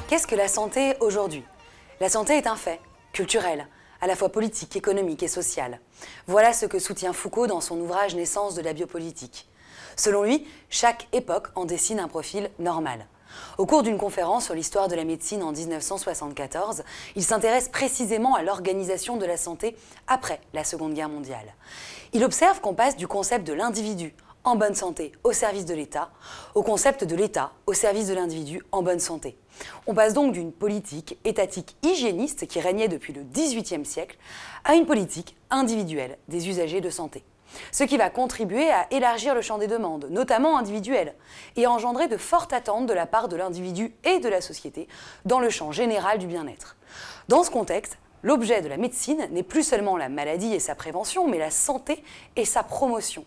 Qu'est-ce que la santé aujourd'hui? La santé est un fait, culturel, à la fois politique, économique et social. Voilà ce que soutient Foucault dans son ouvrage Naissance de la biopolitique. Selon lui, chaque époque en dessine un profil normal. Au cours d'une conférence sur l'histoire de la médecine en 1974, il s'intéresse précisément à l'organisation de la santé après la Seconde Guerre mondiale. Il observe qu'on passe du concept de l'individu en bonne santé au service de l'État, au concept de l'État au service de l'individu en bonne santé. On passe donc d'une politique étatique hygiéniste qui régnait depuis le XVIIIe siècle à une politique individuelle des usagers de santé. Ce qui va contribuer à élargir le champ des demandes, notamment individuelles, et à engendrer de fortes attentes de la part de l'individu et de la société dans le champ général du bien-être. Dans ce contexte, l'objet de la médecine n'est plus seulement la maladie et sa prévention, mais la santé et sa promotion.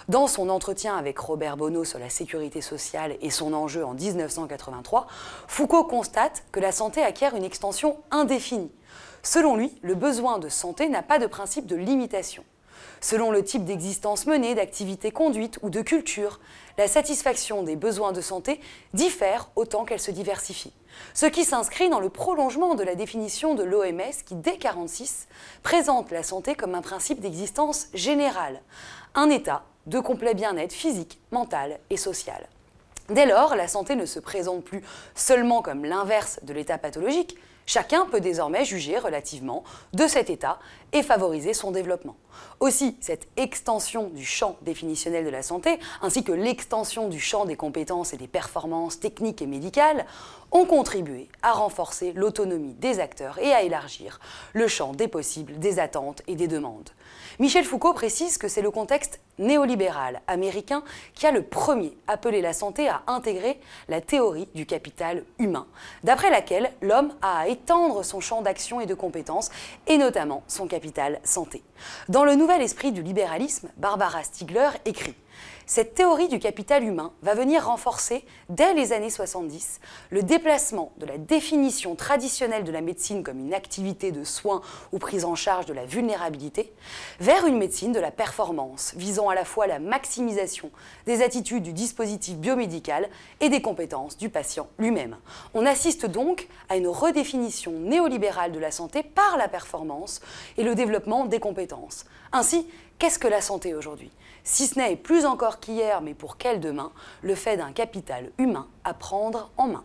Dans son entretien avec Robert Bonneau sur la sécurité sociale et son enjeu en 1983, Foucault constate que la santé acquiert une extension indéfinie. Selon lui, le besoin de santé n'a pas de principe de limitation. Selon le type d'existence menée, d'activité conduite ou de culture, la satisfaction des besoins de santé diffère autant qu'elle se diversifie. Ce qui s'inscrit dans le prolongement de la définition de l'OMS qui, dès 1946, présente la santé comme un principe d'existence générale, un état de complet bien-être physique, mental et social. Dès lors, la santé ne se présente plus seulement comme l'inverse de l'état pathologique. Chacun peut désormais juger relativement de cet état et favoriser son développement. Aussi, cette extension du champ définitionnel de la santé, ainsi que l'extension du champ des compétences et des performances techniques et médicales, ont contribué à renforcer l'autonomie des acteurs et à élargir le champ des possibles, des attentes et des demandes. Michel Foucault précise que c'est le contexte néolibéral américain qui a le premier appelé la santé à intégrer la théorie du capital humain, d'après laquelle l'homme a à étendre son champ d'action et de compétences, et notamment son capital santé. Dans le nouvel esprit du libéralisme, Barbara Stiegler écrit « Cette théorie du capital humain va venir renforcer, dès les années 70, le déplacement de la définition traditionnelle de la médecine comme une activité de soins ou prise en charge de la vulnérabilité, vers une médecine de la performance, visant à la fois la maximisation des attitudes du dispositif biomédical et des compétences du patient lui-même. On assiste donc à une redéfinition néolibérale de la santé par la performance et le développement des compétences. Ainsi, qu'est-ce que la santé aujourd'hui ? Si ce n'est plus encore qu'hier, mais pour quel demain, le fait d'un capital humain à prendre en main.